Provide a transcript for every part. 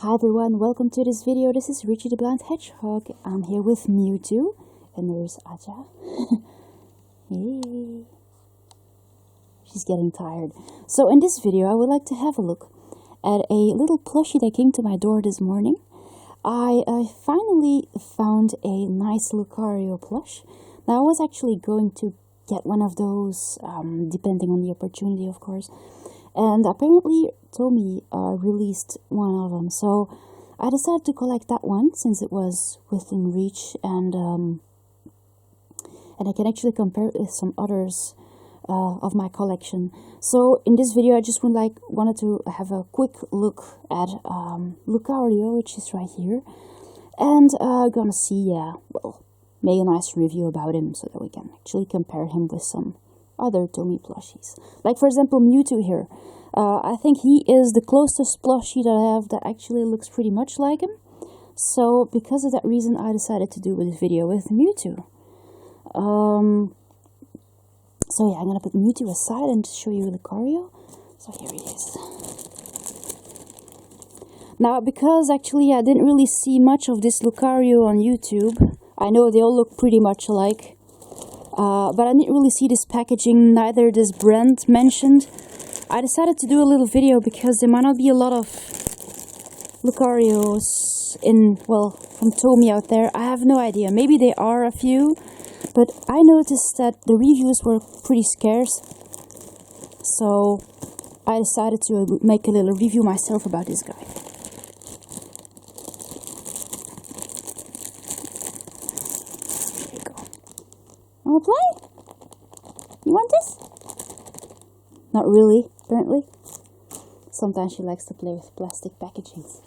Hi everyone, welcome to this video. This is Richie the Blind Hedgehog. I'm here with Mewtwo, and there's Aja. Hey. She's getting tired. So in this video I would like to have a look at a little plushie that came to my door this morning. I finally found a nice Lucario plush. Now I was actually going to get one of those, depending on the opportunity of course. And apparently Tomy released one of them, so I decided to collect that one since it was within reach, and I can actually compare it with some others of my collection. So in this video I just wanted to have a quick look at Lucario, which is right here, and gonna see, make a nice review about him so that we can actually compare him with some other Tomy plushies. Like for example Mewtwo here. I think he is the closest plushie that I have that actually looks pretty much like him. So because of that reason I decided to do this video with Mewtwo. So yeah, I'm gonna put Mewtwo aside and show you Lucario. So here he is. Now because actually I didn't really see much of this Lucario on YouTube. I know they all look pretty much alike. But I didn't really see this packaging, neither this brand mentioned. I decided to do a little video because there might not be a lot of Lucarios from Tomy out there. I have no idea. Maybe there are a few, but I noticed that the reviews were pretty scarce. So I decided to make a little review myself about this guy. There you go. Wanna play? You want this? Not really, apparently. Sometimes she likes to play with plastic packagings.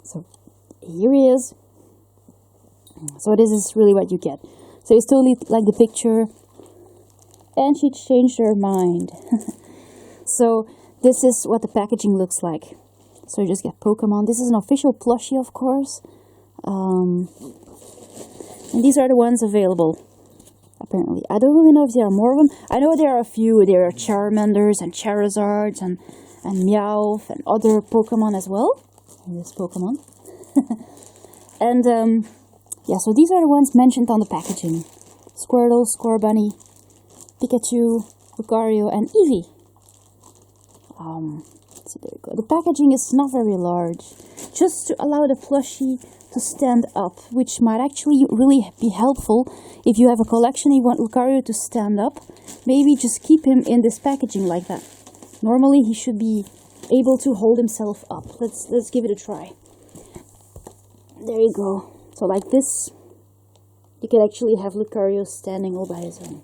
So here he is. So this is really what you get. So it's totally like the picture. And she changed her mind. So this is what the packaging looks like. So you just get Pokemon. This is an official plushie, of course. And these are the ones available. Apparently. I don't really know if there are more of them. I know there are a few. There are Charmanders and Charizards and Meowth and other Pokemon as well. And this Pokemon. And yeah, so these are the ones mentioned on the packaging. Squirtle, Scorbunny, Pikachu, Lucario, and Eevee. So there you go. The packaging is not very large. Just to allow the plushie to stand up, which might actually really be helpful if you have a collection and you want Lucario to stand up. Maybe just keep him in this packaging like that. Normally he should be able to hold himself up. Let's give it a try. There you go. So like this, you can actually have Lucario standing all by his own.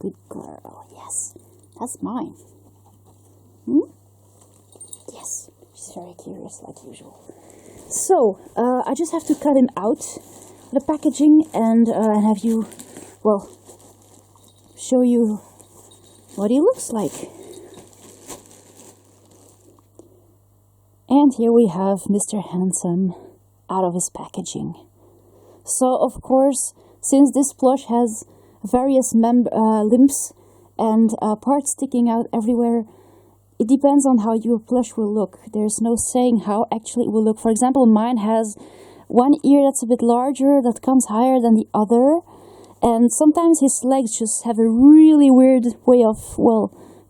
Good girl, yes. That's mine. Yes, she's very curious like usual. So, I just have to cut him out of the packaging and have you, show you what he looks like. And here we have Mr. Handsome out of his packaging. So, of course, since this plush has various limbs and parts sticking out everywhere, it depends on how your plush will look. There's no saying how actually it will look. For example, mine has one ear that's a bit larger, that comes higher than the other. And sometimes his legs just have a really weird way of,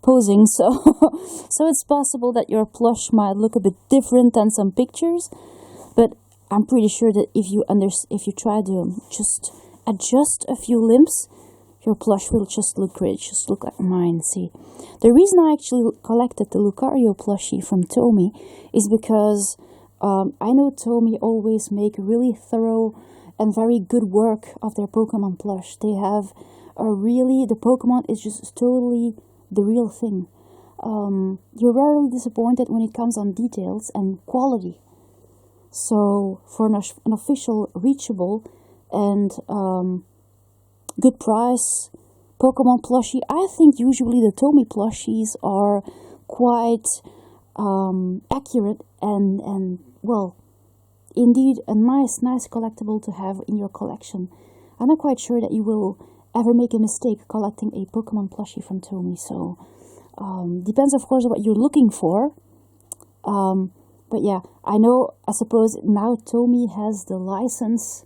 posing. So, so it's possible that your plush might look a bit different than some pictures. But I'm pretty sure that if you try to just adjust a few limbs, your plush will just look great, just look like mine, see. The reason I actually collected the Lucario plushie from Tomy is because I know Tomy always make really thorough and very good work of their Pokemon plush. They have the Pokemon is just totally the real thing. You're rarely disappointed when it comes on details and quality. So for an official, reachable, and good price Pokemon plushie, I think usually the Tomy plushies are quite accurate and indeed a nice collectible to have in your collection. I'm not quite sure that you will ever make a mistake collecting a Pokemon plushie from Tomy, so Depends, of course, what you're looking for. But yeah, I suppose now Tomy has the license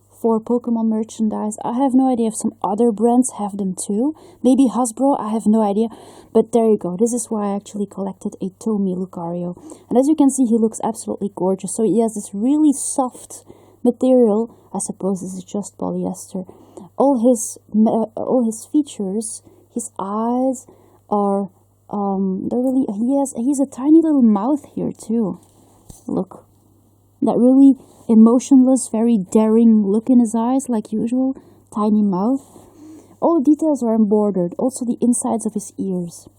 for Pokemon merchandise. I have no idea if some other brands have them too. Maybe Hasbro, I have no idea. But there you go. This is why I actually collected a Tomy Lucario. And as you can see, he looks absolutely gorgeous. So he has this really soft material. I suppose this is just polyester. All his features, his eyes are he has a tiny little mouth here too. Look. That really emotionless, very daring look in his eyes, like usual. Tiny mouth. All the details are embroidered, also the insides of his ears.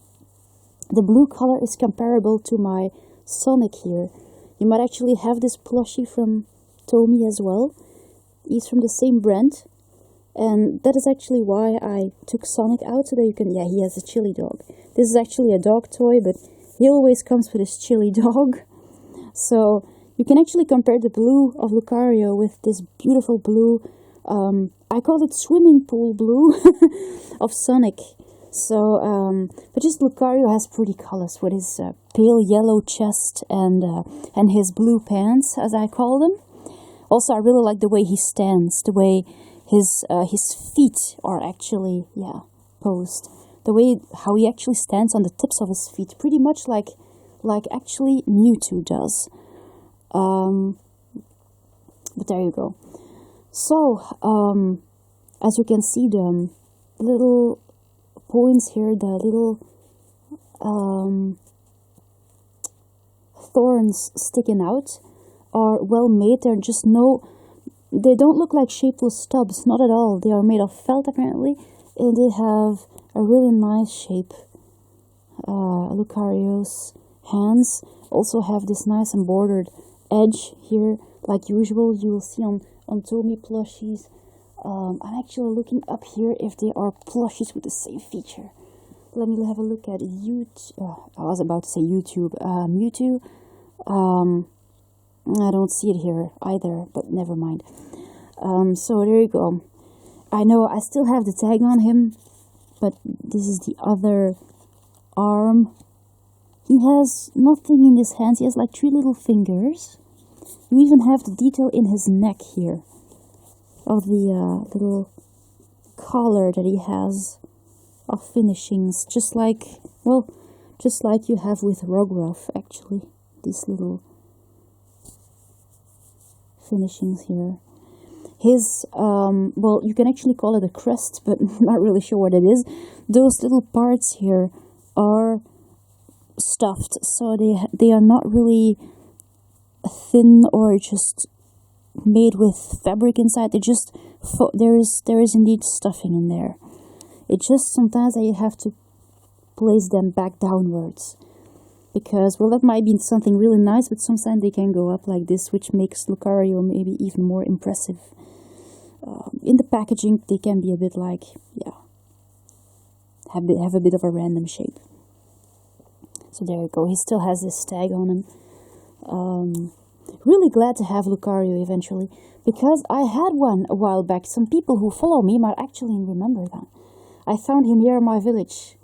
The blue color is comparable to my Sonic here. You might actually have this plushie from Tomy as well. He's from the same brand. And that is actually why I took Sonic out, so that you can... Yeah, he has a chili dog. This is actually a dog toy, but he always comes with his chili dog. So you can actually compare the blue of Lucario with this beautiful blue, I call it swimming pool blue of Sonic. So, but just Lucario has pretty colors with his pale yellow chest and his blue pants, as I call them. Also, I really like the way he stands, the way his feet are actually, posed. The way how he actually stands on the tips of his feet, pretty much like actually Mewtwo does. But there you go. So, as you can see, the little points here, the little thorns sticking out are well made. They don't look like shapeless stubs, not at all. They are made of felt apparently, and they have a really nice shape. Lucario's hands also have this nice embroidered edge here, like usual you will see on Tomy plushies. I'm actually looking up here if there are plushies with the same feature. Let me have a look at YouTube. I was about to say YouTube. Mewtwo. I don't see it here either, but never mind. So there you go. I know I still have the tag on him, but this is the other arm. He has nothing in his hands. He has like 3 little fingers. You even have the detail in his neck here of the little collar that he has of finishings, just like you have with Rogroff, actually. These little finishings here. His, you can actually call it a crest, but not really sure what it is. Those little parts here are stuffed, so they are not really thin or just made with fabric inside. They just there is indeed stuffing in there. It just sometimes that you have to place them back downwards, because that might be something really nice, but sometimes they can go up like this, which makes Lucario maybe even more impressive. In the packaging, they can be a bit like have a bit of a random shape. So there you go. He still has this tag on him. Really glad to have Lucario eventually, because I had one a while back. Some people who follow me might actually remember that. I found him here in my village.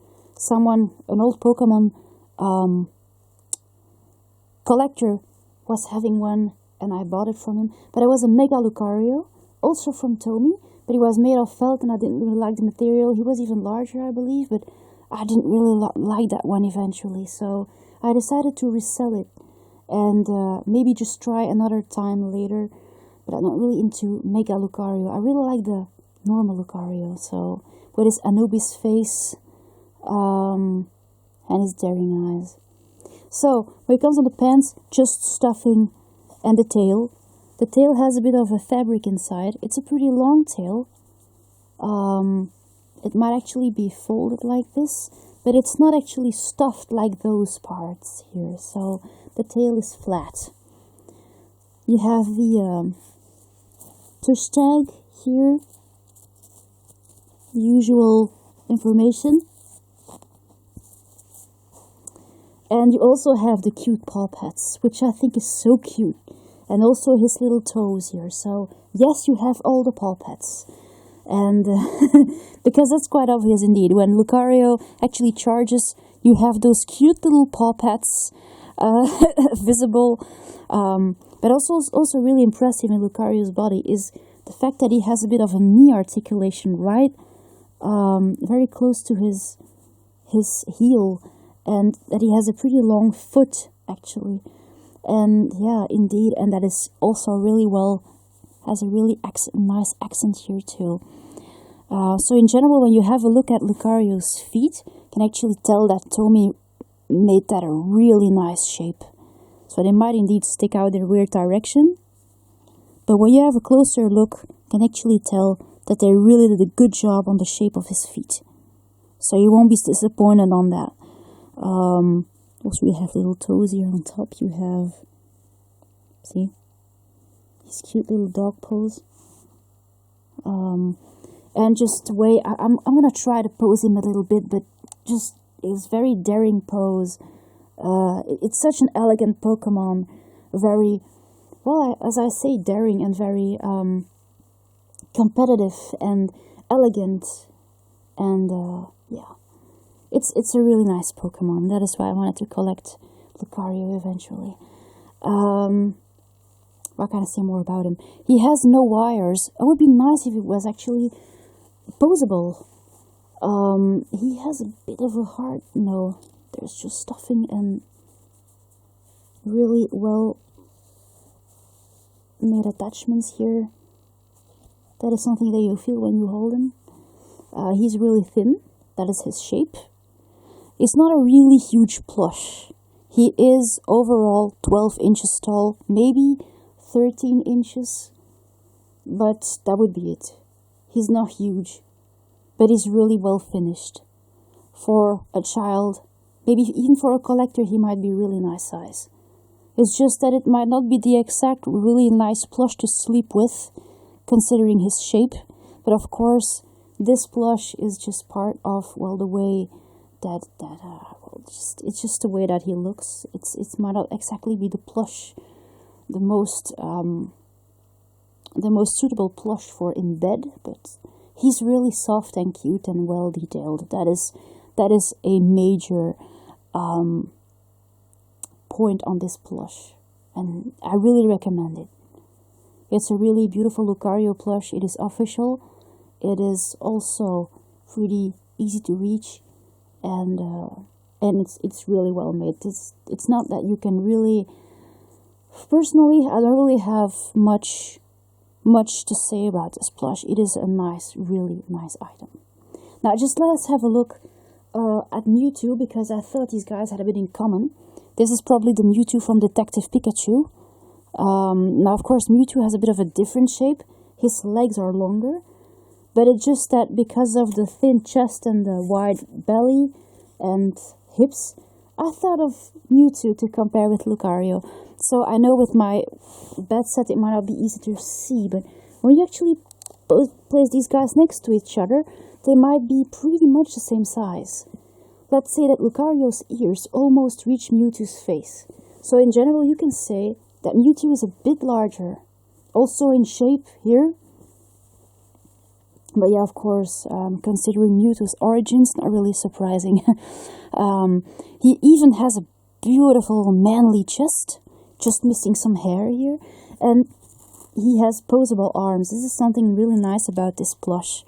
An old Pokemon collector was having one, and I bought it from him. But it was a Mega Lucario, also from Tomy, but he was made of felt, and I didn't really like the material. He was even larger, I believe, but I didn't really like that one eventually, so I decided to resell it and maybe just try another time later. But I'm not really into Mega Lucario. I really like the normal Lucario, so with his Anubis face and his daring eyes. So when it comes on the pants, just stuffing and the tail. The tail has a bit of a fabric inside. It's a pretty long tail. It might actually be folded like this, but it's not actually stuffed like those parts here. So the tail is flat. You have the tush tag here. Usual information. And you also have the cute paw pads, which I think is so cute. And also his little toes here. So yes, you have all the paw pads. And because that's quite obvious indeed. When Lucario actually charges, You have those cute little paw pads visible, but also really impressive in Lucario's body is the fact that he has a bit of a knee articulation, right, very close to his heel, and that he has a pretty long foot actually, and yeah, indeed, and that is also really well, has a really nice accent here too. So in general, when you have a look at Lucario's feet, you can actually tell that Tomy made that a really nice shape. So they might indeed stick out in a weird direction, but when you have a closer look, you can actually tell that they really did a good job on the shape of his feet. So you won't be disappointed on that. Also, we have little toes here on top. You have, see, his cute little dog pose. And just the way, I'm going to try to pose him a little bit, but just his very daring pose. It's such an elegant Pokemon. Very, well, as I say, daring and very competitive and elegant. And yeah, it's a really nice Pokemon. That is why I wanted to collect Lucario eventually. What can I say more about him? He has no wires. It would be nice if it was actually posable. He has a bit of a heart. No, there's just stuffing and really well made attachments here. That is something that you feel when you hold him. He's really thin. That is his shape. It's not a really huge plush. He is overall 12 inches tall, maybe 13 inches, but that would be it. He's not huge, but he's really well finished. For a child, maybe even for a collector, he might be really nice size. It's just that it might not be the exact really nice plush to sleep with, considering his shape, but of course, this plush is just part of, well, the way it's just the way that he looks. It might not exactly be the plush, the most suitable plush for in bed, but he's really soft and cute and well detailed. That is a major point on this plush, and I really recommend it. It's a really beautiful Lucario plush. It is official. It is also pretty easy to reach, and it's really well made. It's not that you can really. Personally, I don't really have much to say about this plush. It is a nice, really nice item. Now, just let us have a look at Mewtwo, because I thought these guys had a bit in common. This is probably the Mewtwo from Detective Pikachu. Now, of course, Mewtwo has a bit of a different shape. His legs are longer, but it's just that because of the thin chest and the wide belly and hips, I thought of Mewtwo to compare with Lucario. So I know with my bed set it might not be easy to see, but when you actually place these guys next to each other, they might be pretty much the same size. Let's say that Lucario's ears almost reach Mewtwo's face. So in general, you can say that Mewtwo is a bit larger, also in shape here. But yeah, of course, considering Mewtwo's origins, not really surprising. He even has a beautiful manly chest, just missing some hair here, and he has posable arms. This is something really nice about this plush.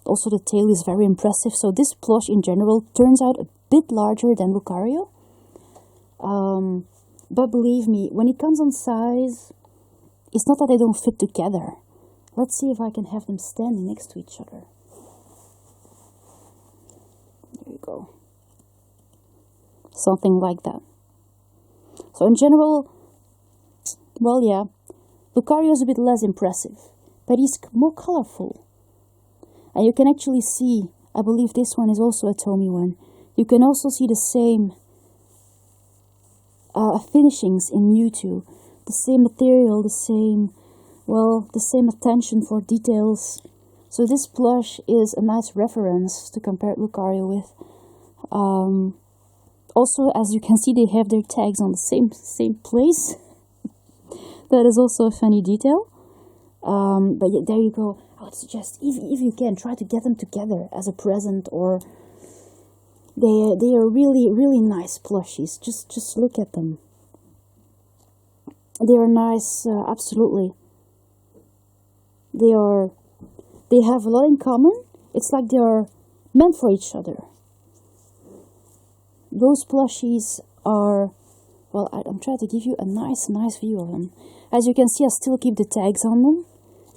Also, the tail is very impressive. So this plush in general turns out a bit larger than Lucario. But believe me, when it comes on size, it's not that they don't fit together. Let's see if I can have them standing next to each other. There you go. Something like that. So in general, well, yeah, Lucario is a bit less impressive, but he's more colorful. And you can actually see, I believe this one is also a Tomy one, you can also see the same finishings in Mewtwo, the same material, the same attention for details. So this plush is a nice reference to compare Lucario with. Also, as you can see, they have their tags on the same place. That is also a funny detail. But yeah, there you go. I would suggest, if you can, try to get them together as a present, or They are really nice plushies. Just look at them. They are nice, absolutely. They have a lot in common. It's like they are meant for each other. Those plushies are, well, I'm trying to give you a nice view of them. As you can see, I still keep the tags on them,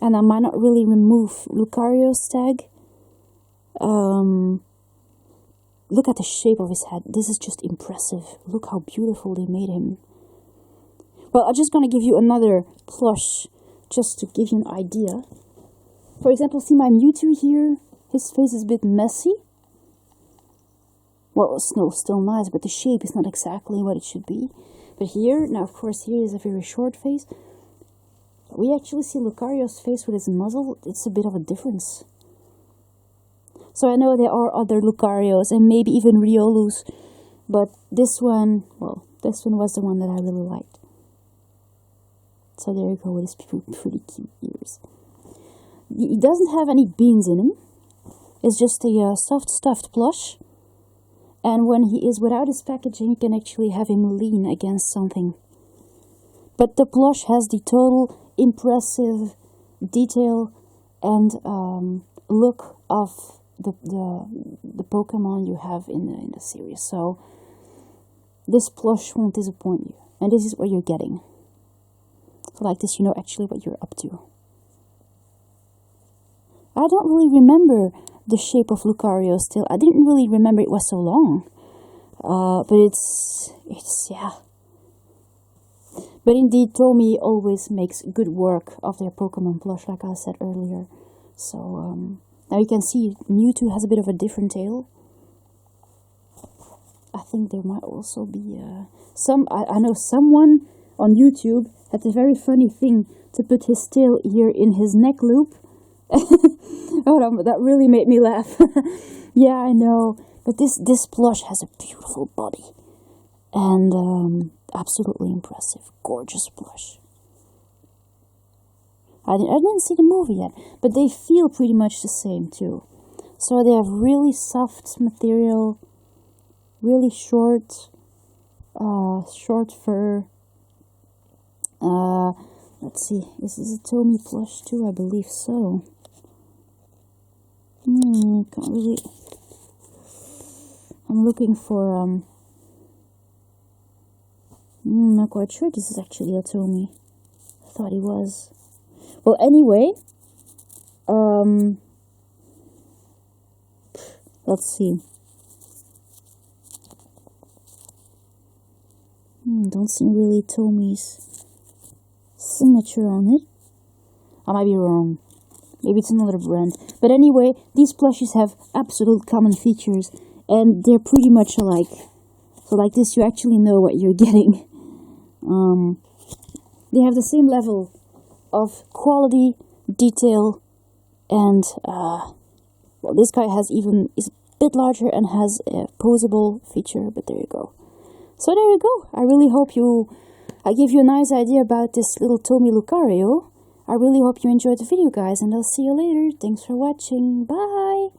and I might not really remove Lucario's tag. Look at the shape of his head. This is just impressive. Look how beautiful they made him. Well, I'm just gonna give you another plush, just to give you an idea. For example, see my Mewtwo here? His face is a bit messy. Well, it's still nice, but the shape is not exactly what it should be. But here, now of course here is a very short face. We actually see Lucario's face with his muzzle. It's a bit of a difference. So I know there are other Lucarios and maybe even Riolus, but this one, well, this one was the one that I really liked. So there you go with his pretty cute ears. He doesn't have any beans in him. It's just a soft stuffed plush. And when he is without his packaging, you can actually have him lean against something. But the plush has the total impressive detail and look of the Pokemon you have in the series. So this plush won't disappoint you. And this is what you're getting. So like this, you know actually what you're up to. I don't really remember the shape of Lucario still. I didn't really remember it was so long. But it's yeah. But indeed, Tomy always makes good work of their Pokemon plush, like I said earlier. So now you can see Mewtwo has a bit of a different tail. I think there might also be I know someone on YouTube had a very funny thing to put his tail here in his neck loop. Oh, that really made me laugh. Yeah, I know. But this plush has a beautiful body. And absolutely impressive. Gorgeous plush. I didn't see the movie yet, but they feel pretty much the same too. So they have really soft material, really short fur. Let's see, is this a Tomy plush too? I believe so. Can't really. I'm looking for not quite sure this is actually a Tomy. I thought he was. Well, anyway, let's see. Don't see really Tomy's signature on it. I might be wrong. Maybe it's another brand. But anyway, these plushies have absolute common features, and they're pretty much alike. So like this, you actually know what you're getting. They have the same level of quality, detail, and well, this guy is a bit larger and has a posable feature. But there you go. So there you go. I really hope I gave you a nice idea about this little Tomy Lucario. I really hope you enjoyed the video, guys, and I'll see you later. Thanks for watching. Bye!